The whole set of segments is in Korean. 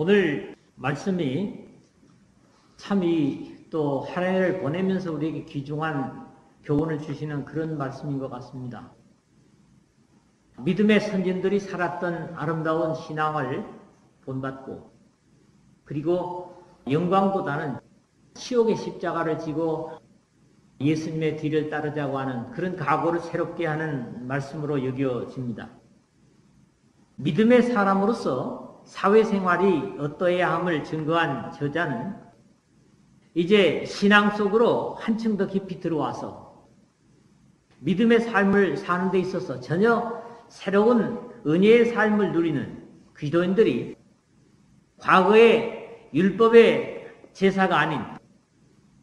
오늘 말씀이 참 또 한 해를 보내면서 우리에게 귀중한 교훈을 주시는 그런 말씀인 것 같습니다. 믿음의 선진들이 살았던 아름다운 신앙을 본받고, 그리고 영광보다는 치욕의 십자가를 지고 예수님의 뒤를 따르자고 하는 그런 각오를 새롭게 하는 말씀으로 여겨집니다. 믿음의 사람으로서 사회생활이 어떠해야 함을 증거한 저자는 이제 신앙 속으로 한층 더 깊이 들어와서 믿음의 삶을 사는 데 있어서 전혀 새로운 은혜의 삶을 누리는 기도인들이 과거의 율법의 제사가 아닌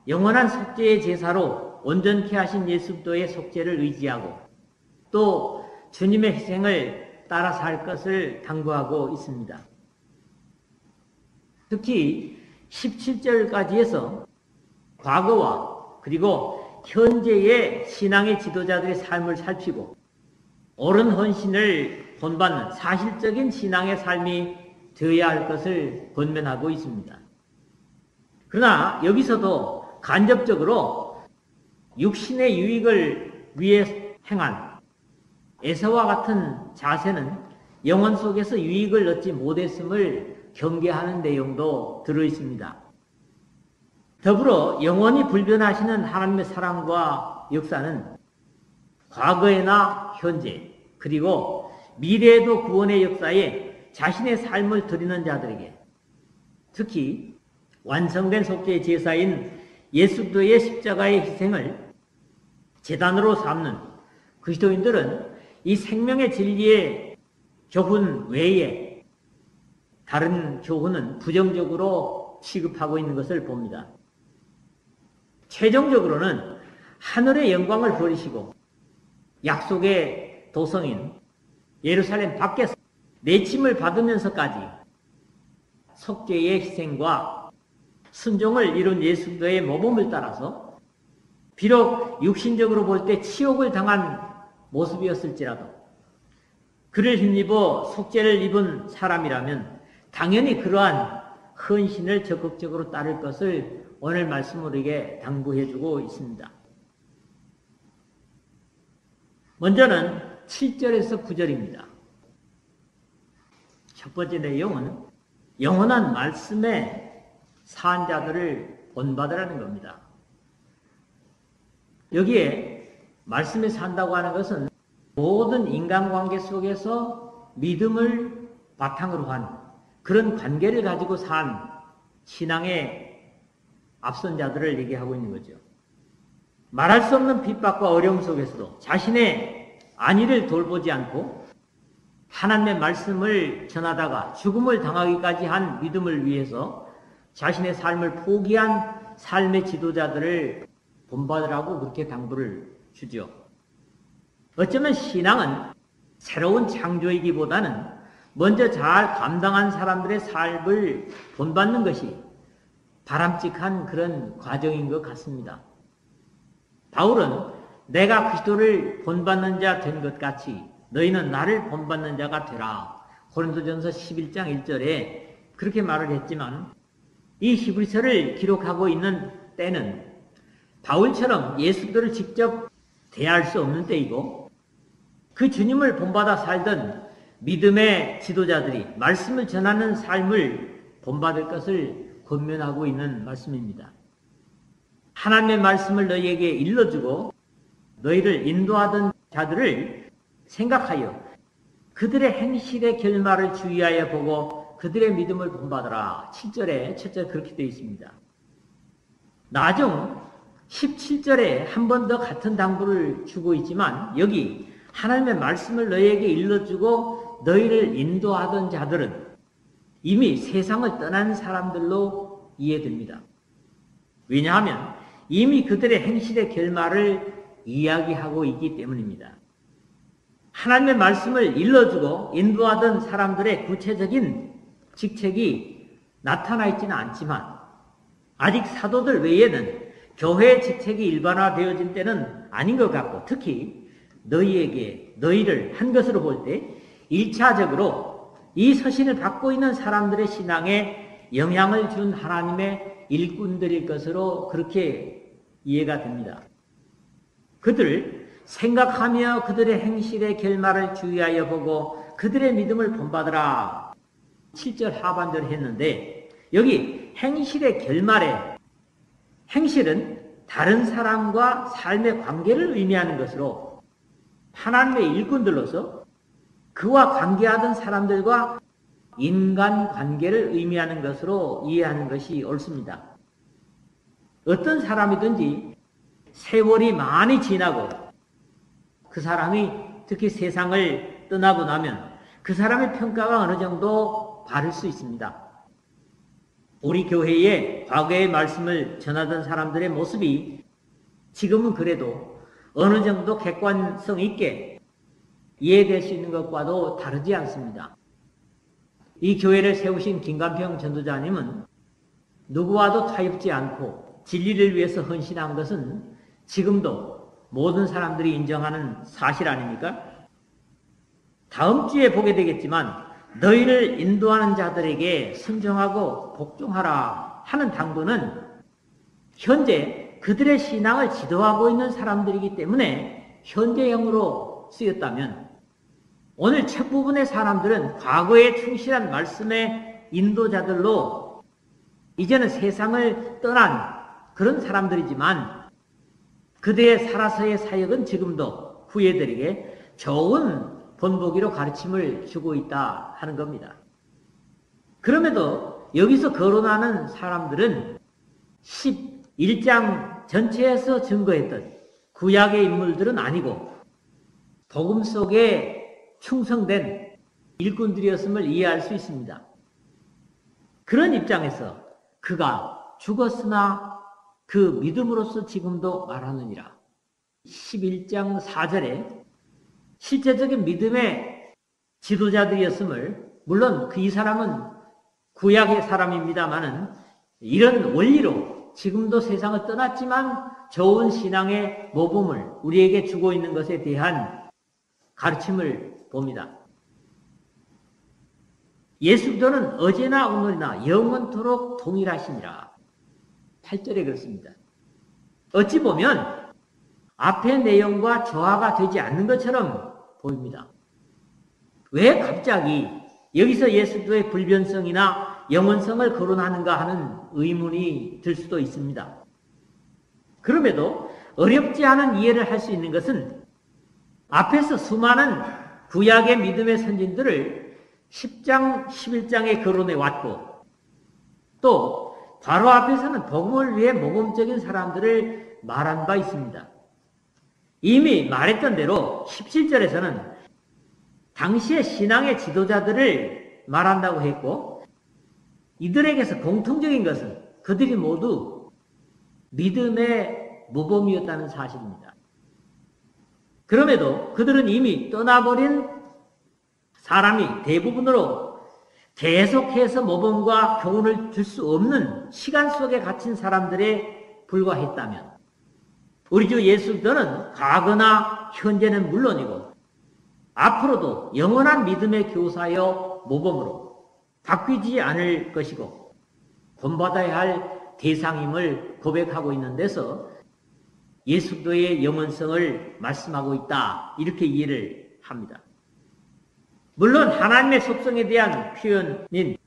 영원한 속죄의 제사로 온전케 하신 예수 그리스도의 속죄를 의지하고 또 주님의 희생을 따라 살 것을 당부하고 있습니다. 특히 17절까지에서 과거와 그리고 현재의 신앙의 지도자들의 삶을 살피고 옳은 헌신을 본받는 사실적인 신앙의 삶이 되어야 할 것을 권면하고 있습니다. 그러나 여기서도 간접적으로 육신의 유익을 위해 행한 에서와 같은 자세는 영혼 속에서 유익을 얻지 못했음을 경계하는 내용도 들어있습니다. 더불어 영원히 불변하시는 하나님의 사랑과 역사는 과거에나 현재 그리고 미래에도 구원의 역사에 자신의 삶을 드리는 자들에게, 특히 완성된 속죄의 제사인 예수 그리스도의 십자가의 희생을 제단으로 삼는 그리스도인들은 이 생명의 진리의 교훈 외에 다른 교훈은 부정적으로 취급하고 있는 것을 봅니다. 최종적으로는 하늘의 영광을 버리시고 약속의 도성인 예루살렘 밖에서 내침을 받으면서까지 속죄의 희생과 순종을 이룬 예수 그리스도의 모범을 따라서 비록 육신적으로 볼 때 치욕을 당한 모습이었을지라도 그를 힘입어 속죄를 입은 사람이라면 당연히 그러한 헌신을 적극적으로 따를 것을 오늘 말씀으로 우리에게 당부해주고 있습니다. 먼저는 7절에서 9절입니다. 첫 번째 내용은 영원한 말씀에 산 자들을 본받으라는 겁니다. 여기에 말씀에 산다고 하는 것은 모든 인간관계 속에서 믿음을 바탕으로 한 그런 관계를 가지고 산 신앙의 앞선 자들을 얘기하고 있는 거죠. 말할 수 없는 핍박과 어려움 속에서도 자신의 안위를 돌보지 않고 하나님의 말씀을 전하다가 죽음을 당하기까지 한 믿음을 위해서 자신의 삶을 포기한 삶의 지도자들을 본받으라고 그렇게 당부를 주죠. 어쩌면 신앙은 새로운 창조이기보다는 먼저 잘 감당한 사람들의 삶을 본받는 것이 바람직한 그런 과정인 것 같습니다. 바울은 내가 그리스도를 본받는 자 된 것 같이 너희는 나를 본받는 자가 되라. 고린도전서 11장 1절에 그렇게 말을 했지만 이 히브리서를 기록하고 있는 때는 바울처럼 예수 그리스도를 직접 대할 수 없는 때이고 그 주님을 본받아 살던 믿음의 지도자들이 말씀을 전하는 삶을 본받을 것을 권면하고 있는 말씀입니다. 하나님의 말씀을 너희에게 일러주고 너희를 인도하던 자들을 생각하여 그들의 행실의 결말을 주의하여 보고 그들의 믿음을 본받으라. 7절에 첫째 그렇게 되어 있습니다. 나중 17절에 한 번 더 같은 당부를 주고 있지만 여기 하나님의 말씀을 너희에게 일러주고 너희를 인도하던 자들은 이미 세상을 떠난 사람들로 이해됩니다. 왜냐하면 이미 그들의 행실의 결말을 이야기하고 있기 때문입니다. 하나님의 말씀을 일러주고 인도하던 사람들의 구체적인 직책이 나타나 있지는 않지만 아직 사도들 외에는 교회의 직책이 일반화되어진 때는 아닌 것 같고 특히 너희에게 너희를 한 것으로 볼 때 1차적으로 이 서신을 받고 있는 사람들의 신앙에 영향을 준 하나님의 일꾼들일 것으로 그렇게 이해가 됩니다. 그들을 생각하며 그들의 행실의 결말을 주의하여 보고 그들의 믿음을 본받으라. 7절 하반절을 했는데 여기 행실의 결말에 행실은 다른 사람과 삶의 관계를 의미하는 것으로 하나님의 일꾼들로서 그와 관계하던 사람들과 인간 관계를 의미하는 것으로 이해하는 것이 옳습니다. 어떤 사람이든지 세월이 많이 지나고 그 사람이 특히 세상을 떠나고 나면 그 사람의 평가가 어느 정도 바를 수 있습니다. 우리 교회에 과거의 말씀을 전하던 사람들의 모습이 지금은 그래도 어느 정도 객관성 있게 이해될 수 있는 것과도 다르지 않습니다. 이 교회를 세우신 김관평 전도자님은 누구와도 타협지 않고 진리를 위해서 헌신한 것은 지금도 모든 사람들이 인정하는 사실 아닙니까? 다음 주에 보게 되겠지만 너희를 인도하는 자들에게 순종하고 복종하라 하는 당부는 현재 그들의 신앙을 지도하고 있는 사람들이기 때문에 현재형으로 쓰였다면 오늘 첫 부분의 사람들은 과거에 충실한 말씀의 인도자들로 이제는 세상을 떠난 그런 사람들이지만 그들의 살아서의 사역은 지금도 후예들에게 좋은 본보기로 가르침을 주고 있다 하는 겁니다. 그럼에도 여기서 거론하는 사람들은 11장 전체에서 증거했던 구약의 인물들은 아니고 복음 속에 충성된 일꾼들이었음을 이해할 수 있습니다. 그런 입장에서 그가 죽었으나 그 믿음으로서 지금도 말하느니라. 11장 4절에 실제적인 믿음의 지도자들이었음을 물론 이 사람은 구약의 사람입니다마는 이런 원리로 지금도 세상을 떠났지만 좋은 신앙의 모범을 우리에게 주고 있는 것에 대한 가르침을 봅니다. 예수 그리스도는 어제나 오늘이나 영원토록 동일하시니라. 8절에 그렇습니다. 어찌 보면 앞의 내용과 조화가 되지 않는 것처럼 보입니다. 왜 갑자기 여기서 예수 그리스도의 불변성이나 영원성을 거론하는가 하는 의문이 들 수도 있습니다. 그럼에도 어렵지 않은 이해를 할 수 있는 것은 앞에서 수많은 구약의 믿음의 선진들을 10장, 11장에 거론해 왔고 또 바로 앞에서는 복음을 위해 모범적인 사람들을 말한 바 있습니다. 이미 말했던 대로 17절에서는 당시의 신앙의 지도자들을 말한다고 했고 이들에게서 공통적인 것은 그들이 모두 믿음의 모범이었다는 사실입니다. 그럼에도 그들은 이미 떠나버린 사람이 대부분으로 계속해서 모범과 교훈을 줄 수 없는 시간 속에 갇힌 사람들에 불과했다면 우리 주 예수 그리스도는 과거나 현재는 물론이고 앞으로도 영원한 믿음의 교사여 모범으로 바뀌지 않을 것이고 본받아야 할 대상임을 고백하고 있는 데서 예수 그리스도의 영원성을 말씀하고 있다. 이렇게 이해를 합니다. 물론 하나님의 속성에 대한 표현인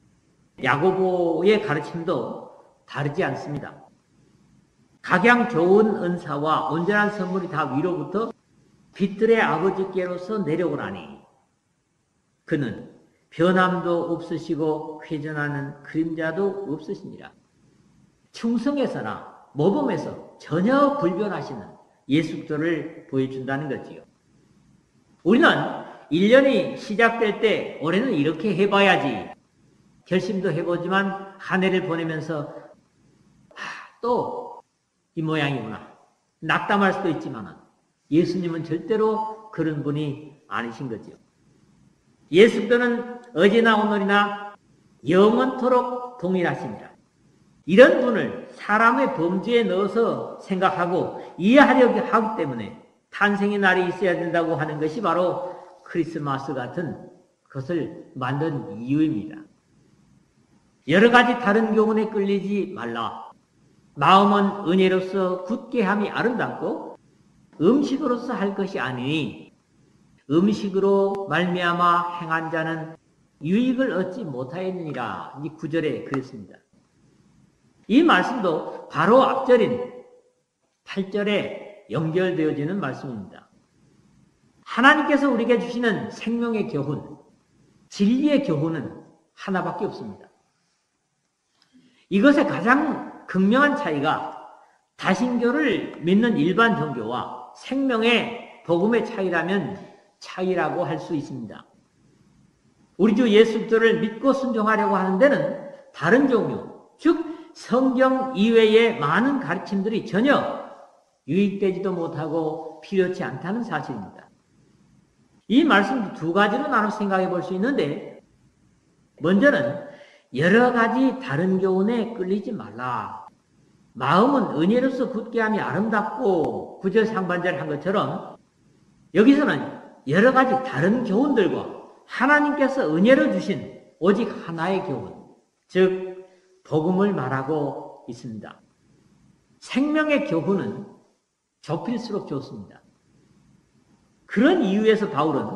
야고보의 가르침도 다르지 않습니다. 각양 좋은 은사와 온전한 선물이 다 위로부터 빛들의 아버지께로서 내려오라니 그는 변함도 없으시고 회전하는 그림자도 없으시니라. 충성에서나 모범에서 전혀 불변하시는 예수 그리스도를 보여준다는 거지요. 우리는 1년이 시작될 때 올해는 이렇게 해봐야지 결심도 해보지만 한 해를 보내면서 또 이 모양이구나 낙담할 수도 있지만 예수님은 절대로 그런 분이 아니신 거지요. 예수 그리스도는 어제나 오늘이나 영원토록 동일하십니다. 이런 분을 사람의 범주에 넣어서 생각하고 이해하려고 하기 때문에 탄생의 날이 있어야 된다고 하는 것이 바로 크리스마스 같은 그것을 만든 이유입니다. 여러 가지 다른 교훈에 끌리지 말라. 마음은 은혜로서 굳게 함이 아름답고 음식으로서 할 것이 아니니 음식으로 말미암아 행한 자는 유익을 얻지 못하였느니라. 이 9절에 그랬습니다. 이 말씀도 바로 앞절인 8절에 연결되어지는 말씀입니다. 하나님께서 우리에게 주시는 생명의 교훈, 진리의 교훈은 하나밖에 없습니다. 이것의 가장 극명한 차이가 다신교를 믿는 일반 종교와 생명의 복음의 차이라고 할 수 있습니다. 우리 주 예수 그리스도를 믿고 순종하려고 하는 데는 다른 종교, 즉 성경 이외의 많은 가르침들이 전혀 유익되지도 못하고 필요치 않다는 사실입니다. 이 말씀도 두 가지로 나눠 생각해 볼 수 있는데, 먼저는 여러 가지 다른 교훈에 끌리지 말라. 마음은 은혜로서 굳게 함이 아름답고 9절 상반절 한 것처럼 여기서는 여러 가지 다른 교훈들과 하나님께서 은혜로 주신 오직 하나의 교훈, 즉 복음을 말하고 있습니다. 생명의 교훈은 좁힐수록 좋습니다. 그런 이유에서 바울은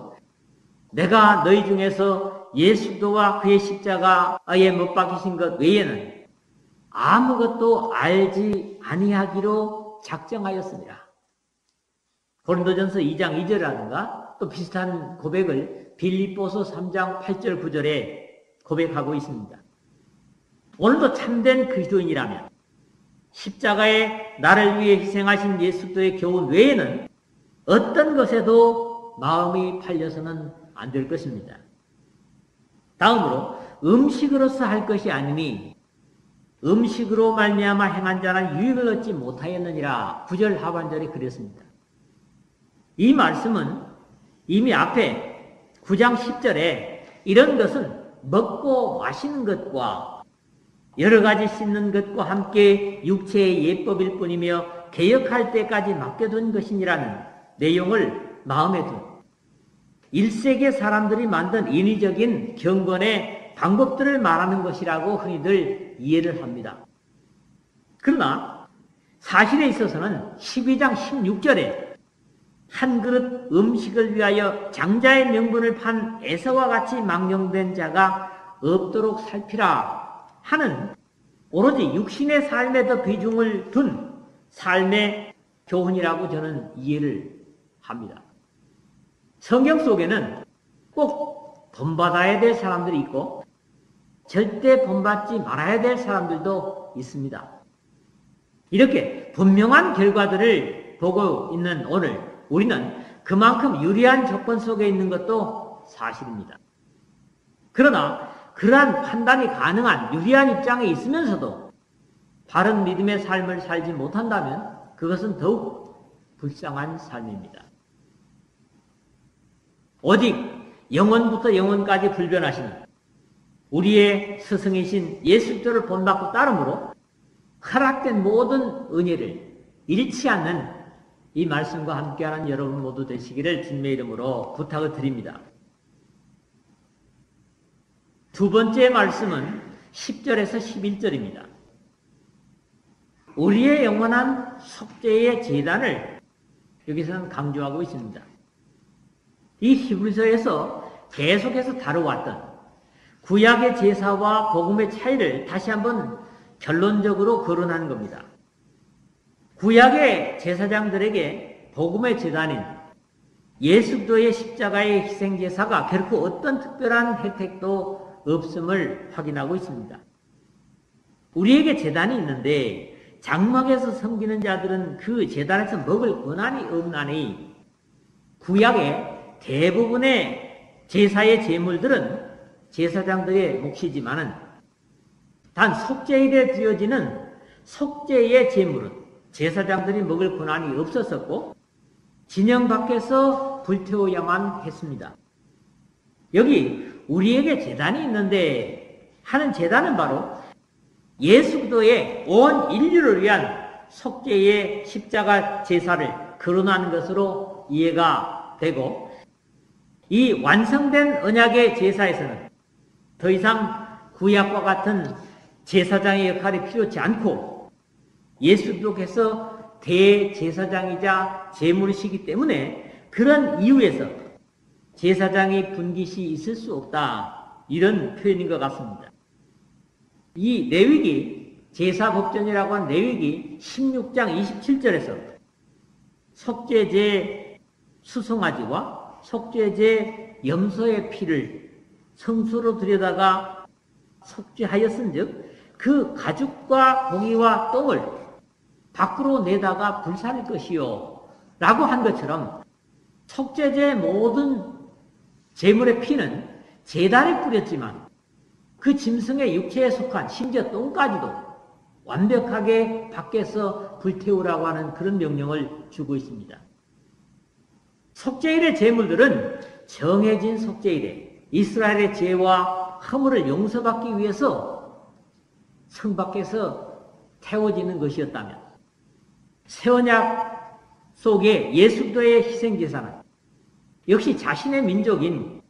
내가 너희 중에서 예수도와 그의 십자가에 못 박히신 것 외에는 아무것도 알지 아니하기로 작정하였습니다. 고린도전서 2장 2절이라든가 또 비슷한 고백을 빌립보서 3장 8절 9절에 고백하고 있습니다. 오늘도 참된 그리스도인이라면 십자가에 나를 위해 희생하신 예수도의 교훈 외에는 어떤 것에도 마음이 팔려서는 안 될 것입니다. 다음으로 음식으로서 할 것이 아니니 음식으로 말미암아 행한 자는 유익을 얻지 못하였느니라. 9절 하반절에 그랬습니다. 이 말씀은 이미 앞에 9장 10절에 이런 것은 먹고 마시는 것과 여러 가지 씻는 것과 함께 육체의 예법일 뿐이며 개혁할 때까지 맡겨둔 것이니라는 내용을 마음에 둔 1세기 사람들이 만든 인위적인 경건의 방법들을 말하는 것이라고 흔히들 이해를 합니다. 그러나 사실에 있어서는 12장 16절에 한 그릇 음식을 위하여 장자의 명분을 판 에서와 같이 망령된 자가 없도록 살피라 하는 오로지 육신의 삶에 더 비중을 둔 삶의 교훈이라고 저는 이해를 합니다. 성경 속에는 꼭 본받아야 될 사람들이 있고 절대 본받지 말아야 될 사람들도 있습니다. 이렇게 분명한 결과들을 보고 있는 오늘 우리는 그만큼 유리한 조건 속에 있는 것도 사실입니다. 그러나 그러한 판단이 가능한 유리한 입장에 있으면서도 바른 믿음의 삶을 살지 못한다면 그것은 더욱 불쌍한 삶입니다. 오직 영원부터 영원까지 불변하시는 우리의 스승이신 예수 그리스도를 본받고 따름으로 허락된 모든 은혜를 잃지 않는 이 말씀과 함께하는 여러분 모두 되시기를 주님의 이름으로 부탁을 드립니다. 두 번째 말씀은 10절에서 11절입니다. 우리의 영원한 속죄의 제단을 여기서는 강조하고 있습니다. 이 히브리서에서 계속해서 다뤄왔던 구약의 제사와 복음의 차이를 다시 한번 결론적으로 거론하는 겁니다. 구약의 제사장들에게 복음의 제단인 예수 그리스도의 십자가의 희생 제사가 결코 어떤 특별한 혜택도 없음을 확인하고 있습니다. 우리에게 제단이 있는데 장막에서 섬기는 자들은 그 제단에서 먹을 권한이 없나니 구약의 대부분의 제사의 제물들은 제사장들의 몫이지만은 단 속죄일에 드려지는 속죄의 제물은 제사장들이 먹을 권한이 없었었고 진영 밖에서 불태워야만 했습니다. 여기 우리에게 제단이 있는데 하는 제단은 바로 예수 그리스도의 온 인류를 위한 속죄의 십자가 제사를 거론하는 것으로 이해가 되고 이 완성된 언약의 제사에서는 더 이상 구약과 같은 제사장의 역할이 필요치 않고 예수께서 대제사장이자 제물이시기 때문에 그런 이유에서 제사장이 분깃이 있을 수 없다. 이런 표현인 것 같습니다. 이 레위기, 제사법전이라고 한 레위기 16장 27절에서 속죄제 수송아지와 속죄제 염소의 피를 성소로 들여다가 속죄하였은즉 그 가죽과 고기와 똥을 밖으로 내다가 불살릴 것이요 라고 한 것처럼 속죄제의 모든 제물의 피는 제단에 뿌렸지만 그 짐승의 육체에 속한 심지어 똥까지도 완벽하게 밖에서 불태우라고 하는 그런 명령을 주고 있습니다. 속죄일의 제물들은 정해진 속죄일에 이스라엘의 죄와 허물을 용서받기 위해서 성 밖에서 태워지는 것이었다면 새언약 속에 예수도의 희생제사는 역시 자신의 민족인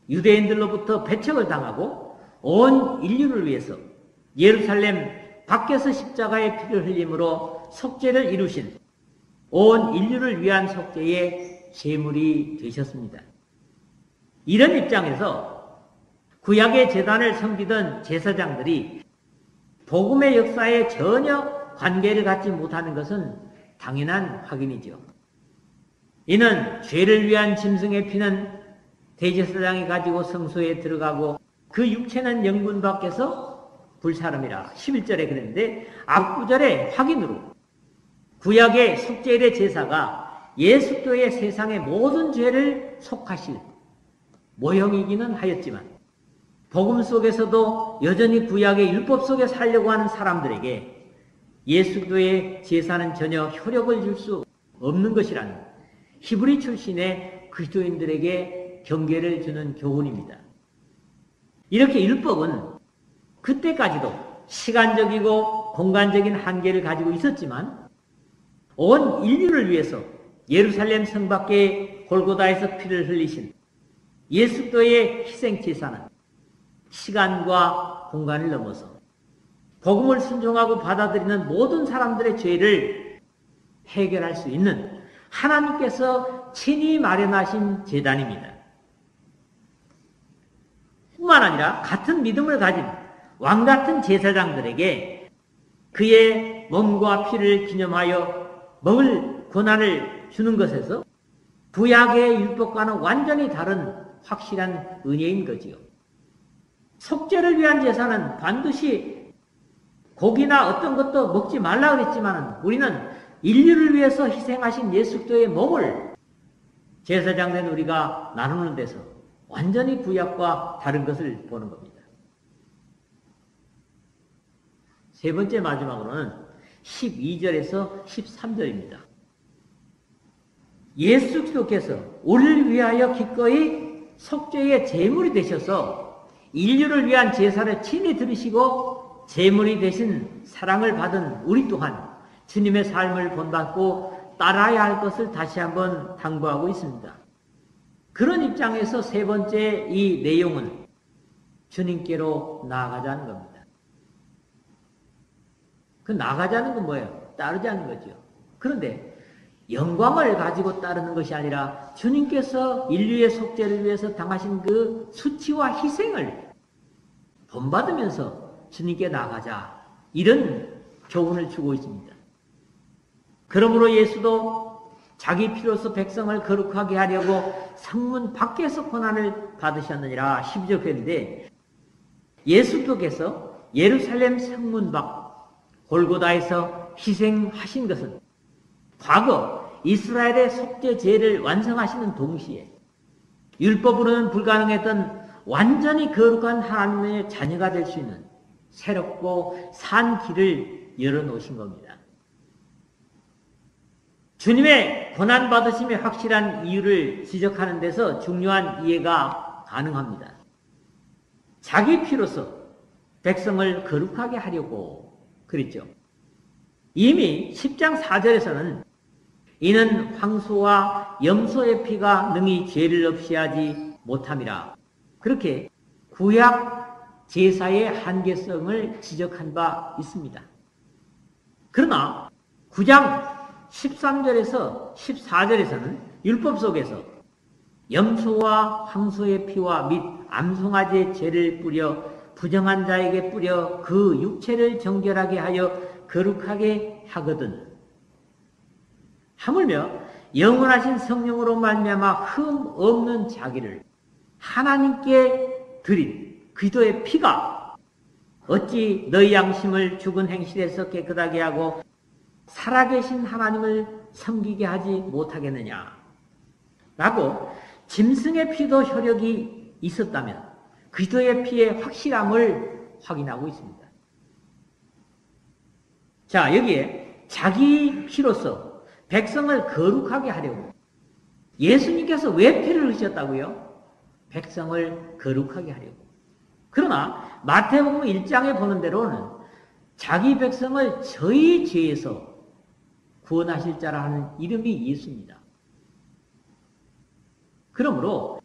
유대인들로부터 배척을 당하고 온 인류를 위해서 예루살렘 밖에서 십자가의 피를 흘림으로 속죄를 이루신 온 인류를 위한 속죄의 제물이 되셨습니다. 이런 입장에서 구약의 제단을 섬기던 제사장들이 복음의 역사에 전혀 관계를 갖지 못하는 것은 당연한 확인이죠. 이는 죄를 위한 짐승의 피는 대제사장이 가지고 성소에 들어가고 그 육체는 영분 밖에서 불사름이라 11절에 그랬는데 앞구절의 확인으로 구약의 속죄일의 제사가 예수도의 세상의 모든 죄를 속하실 모형이기는 하였지만 복음 속에서도 여전히 구약의 율법 속에 살려고 하는 사람들에게 예수도의 제사는 전혀 효력을 줄 수 없는 것이라는 히브리 출신의 그리스도인들에게 경계를 주는 교훈입니다. 이렇게 율법은 그때까지도 시간적이고 공간적인 한계를 가지고 있었지만 온 인류를 위해서 예루살렘 성 밖에 골고다에서 피를 흘리신 예수도의 희생제사는 시간과 공간을 넘어서 복음을 순종하고 받아들이는 모든 사람들의 죄를 해결할 수 있는 하나님께서 친히 마련하신 제단입니다. 뿐만 아니라 같은 믿음을 가진 왕같은 제사장들에게 그의 몸과 피를 기념하여 먹을 권한을 주는 것에서 구약의 율법과는 완전히 다른 확실한 은혜인 거지요. 속죄를 위한 제사는 반드시 고기나 어떤 것도 먹지 말라 그랬지만 우리는 인류를 위해서 희생하신 예수 그리스도의 몸을 제사장된 우리가 나누는 데서 완전히 구약과 다른 것을 보는 겁니다. 세 번째 마지막으로는 12절에서 13절입니다. 예수 그리스도께서 우리를 위하여 기꺼이 속죄의 제물이 되셔서 인류를 위한 제사를 친히 들으시고 제물이 되신 사랑을 받은 우리 또한 주님의 삶을 본받고 따라야 할 것을 다시 한번 당부하고 있습니다. 그런 입장에서 세 번째 이 내용은 주님께로 나아가자는 겁니다. 그 나아가자는 건 뭐예요? 따르자는 거죠. 그런데 영광을 가지고 따르는 것이 아니라 주님께서 인류의 속죄를 위해서 당하신 그 수치와 희생을 본받으면서 주님께 나아가자. 이런 교훈을 주고 있습니다. 그러므로 예수도 자기 피로서 백성을 거룩하게 하려고 성문 밖에서 고난을 받으셨느니라 12절 그랬는데 예수께서 예루살렘 성문 밖 골고다에서 희생하신 것은 과거 이스라엘의 속죄제를 완성하시는 동시에 율법으로는 불가능했던 완전히 거룩한 하나님의 자녀가 될 수 있는 새롭고 산 길을 열어놓으신 겁니다. 주님의 고난받으심의 확실한 이유를 지적하는 데서 중요한 이해가 가능합니다. 자기 피로서 백성을 거룩하게 하려고 그랬죠. 이미 10장 4절에서는 이는 황소와 염소의 피가 능히 죄를 없이 하지 못함이라. 그렇게 구약 제사의 한계성을 지적한 바 있습니다. 그러나 9장 13절에서 14절에서는 율법 속에서 염소와 황소의 피와 및 암송아지의 죄를 뿌려 부정한 자에게 뿌려 그 육체를 정결하게 하여 거룩하게 하거든. 하물며 영원하신 성령으로 말미암아 흠 없는 자기를 하나님께 드린 그리스도의 피가 어찌 너희 양심을 죽은 행실에서 깨끗하게 하고 살아계신 하나님을 섬기게 하지 못하겠느냐 라고 짐승의 피도 효력이 있었다면 그리스도의 피의 확실함을 확인하고 있습니다. 자, 여기에 자기 피로서 백성을 거룩하게 하려고 예수님께서 왜 피를 흘리셨다고요? 백성을 거룩하게 하려고. 그러나 마태복음 1장에 보는 대로는 자기 백성을 저희 죄에서 구원하실 자라 하는 이름이 예수입니다. 그러므로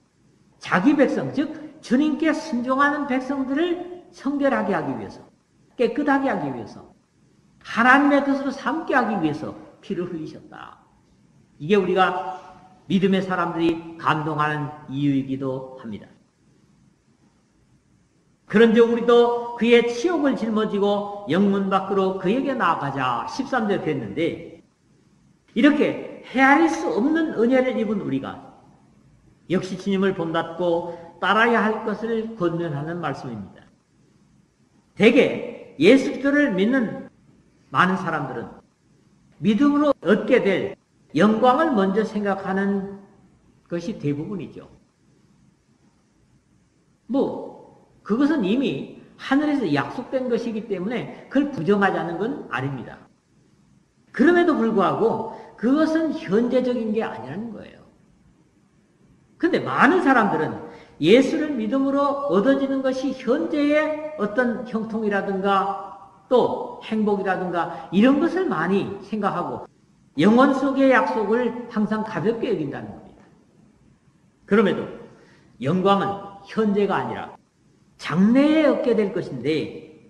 자기 백성, 즉 주님께 순종하는 백성들을 성결하게 하기 위해서, 깨끗하게 하기 위해서, 하나님의 뜻으로 삼게 하기 위해서 피를 흘리셨다. 이게 우리가 믿음의 사람들이 감동하는 이유이기도 합니다. 그런즉 우리도 그의 치욕을 짊어지고 영문 밖으로 그에게 나아가자 13절 됐는데 이렇게 헤아릴 수 없는 은혜를 입은 우리가 역시 주님을 본받고 따라야 할 것을 권면하는 말씀입니다. 대개 예수 그리스도를 믿는 많은 사람들은 믿음으로 얻게 될 영광을 먼저 생각하는 것이 대부분이죠. 그것은 이미 하늘에서 약속된 것이기 때문에 그걸 부정하자는 건 아닙니다. 그럼에도 불구하고 그것은 현재적인 게 아니라는 거예요. 근데 많은 사람들은 예수를 믿음으로 얻어지는 것이 현재의 어떤 형통이라든가 또 행복이라든가 이런 것을 많이 생각하고 영원 속의 약속을 항상 가볍게 여긴다는 겁니다. 그럼에도 영광은 현재가 아니라 장래에 얻게 될 것인데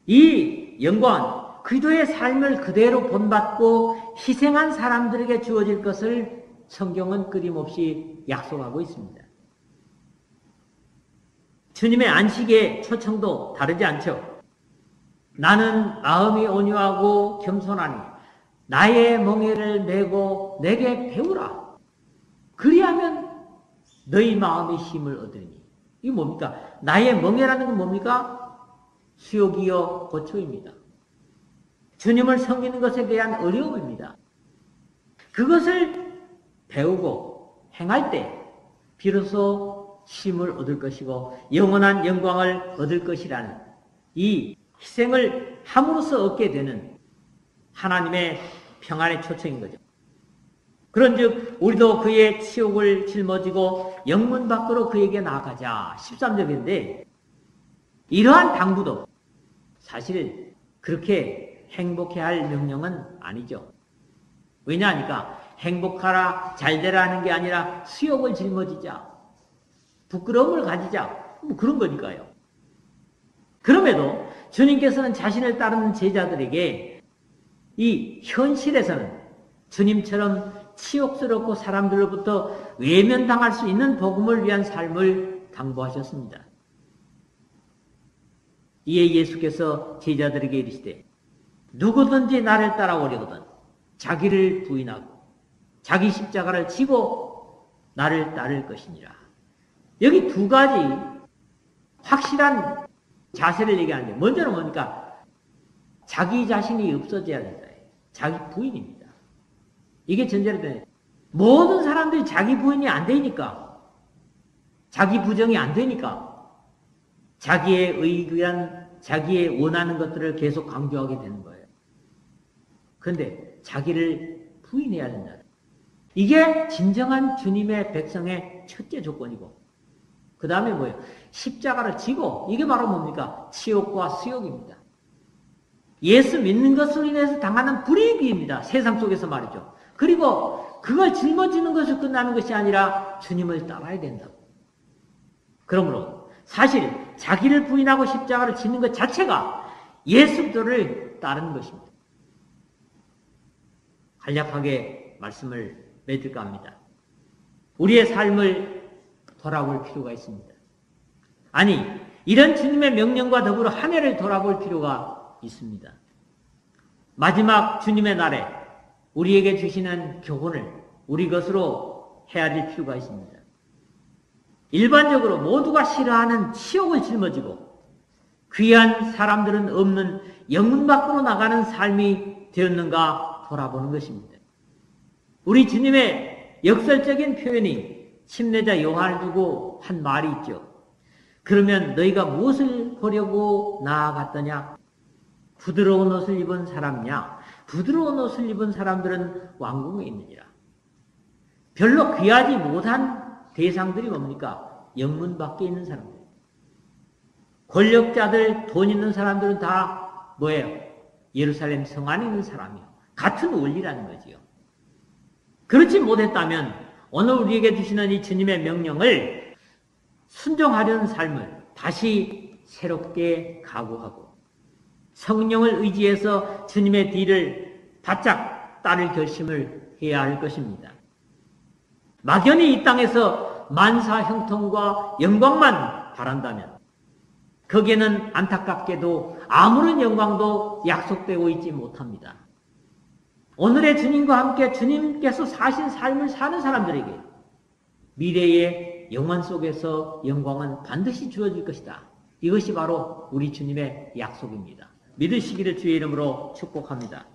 이 영광은 그리스도의 삶을 그대로 본받고 희생한 사람들에게 주어질 것을 성경은 끊임없이 약속하고 있습니다. 주님의 안식의 초청도 다르지 않죠. 나는 마음이 온유하고 겸손하니 나의 멍에를 메고 내게 배우라. 그리하면 너희 마음의 힘을 얻으니. 이게 뭡니까? 나의 멍에라는 건 뭡니까? 수욕이요 고초입니다. 주님을 섬기는 것에 대한 어려움입니다. 그것을 배우고 행할 때 비로소 힘을 얻을 것이고 영원한 영광을 얻을 것이라는 이 희생을 함으로써 얻게 되는 하나님의 평안의 초청인 거죠. 그런즉 우리도 그의 치욕을 짊어지고 영문 밖으로 그에게 나아가자 13절인데 이러한 당부도 사실 그렇게 행복해할 명령은 아니죠. 왜냐하니까 행복하라 잘되라 하는 게 아니라 수욕을 짊어지자 부끄러움을 가지자 그런 거니까요. 그럼에도 주님께서는 자신을 따르는 제자들에게 이 현실에서는 주님처럼 치욕스럽고 사람들로부터 외면당할 수 있는 복음을 위한 삶을 당부하셨습니다. 이에 예수께서 제자들에게 이르시되 누구든지 나를 따라오려거든 자기를 부인하고 자기 십자가를 지고 나를 따를 것이니라. 여기 두 가지 확실한 자세를 얘기하는데 먼저는 뭡니까? 자기 자신이 없어져야 된다. 자기 부인입니다. 이게 전제로 되네. 모든 사람들이 자기 부인이 안 되니까 자기 부정이 안 되니까 자기의 의견, 자기의 원하는 것들을 계속 강조하게 되는 거예요. 그런데 자기를 부인해야 된다. 이게 진정한 주님의 백성의 첫째 조건이고 그 다음에 뭐예요? 십자가를 지고 이게 바로 뭡니까? 치욕과 수욕입니다. 예수 믿는 것으로 인해서 당하는 불이익입니다. 세상 속에서 말이죠. 그리고 그걸 짊어지는 것을 끝나는 것이 아니라 주님을 따라야 된다고. 그러므로 사실 자기를 부인하고 십자가를 지는 것 자체가 예수 그리스도를 따르는 것입니다. 간략하게 말씀을 맺을까 합니다. 우리의 삶을 돌아볼 필요가 있습니다. 아니, 이런 주님의 명령과 더불어 한 해를 돌아볼 필요가 있습니다. 마지막 주님의 날에 우리에게 주시는 교훈을 우리 것으로 헤아릴 필요가 있습니다. 일반적으로 모두가 싫어하는 치욕을 짊어지고 귀한 사람들은 없는 영문 밖으로 나가는 삶이 되었는가 돌아보는 것입니다. 우리 주님의 역설적인 표현이 침례자 요한을 두고 한 말이 있죠. 그러면 너희가 무엇을 보려고 나아갔더냐? 부드러운 옷을 입은 사람이냐? 부드러운 옷을 입은 사람들은 왕궁에 있느니라. 별로 귀하지 못한 대상들이 뭡니까? 영문 밖에 있는 사람들. 권력자들, 돈 있는 사람들은 다 뭐예요? 예루살렘 성 안에 있는 사람이요. 같은 원리라는 거지요. 그렇지 못했다면 오늘 우리에게 주시는 이 주님의 명령을 순종하려는 삶을 다시 새롭게 각오하고 성령을 의지해서 주님의 뒤를 바짝 따를 결심을 해야 할 것입니다. 막연히 이 땅에서 만사 형통과 영광만 바란다면 거기에는 안타깝게도 아무런 영광도 약속되고 있지 못합니다. 오늘의 주님과 함께 주님께서 사신 삶을 사는 사람들에게 미래의 영원 속에서 영광은 반드시 주어질 것이다. 이것이 바로 우리 주님의 약속입니다. 믿으시기를 주의 이름으로 축복합니다.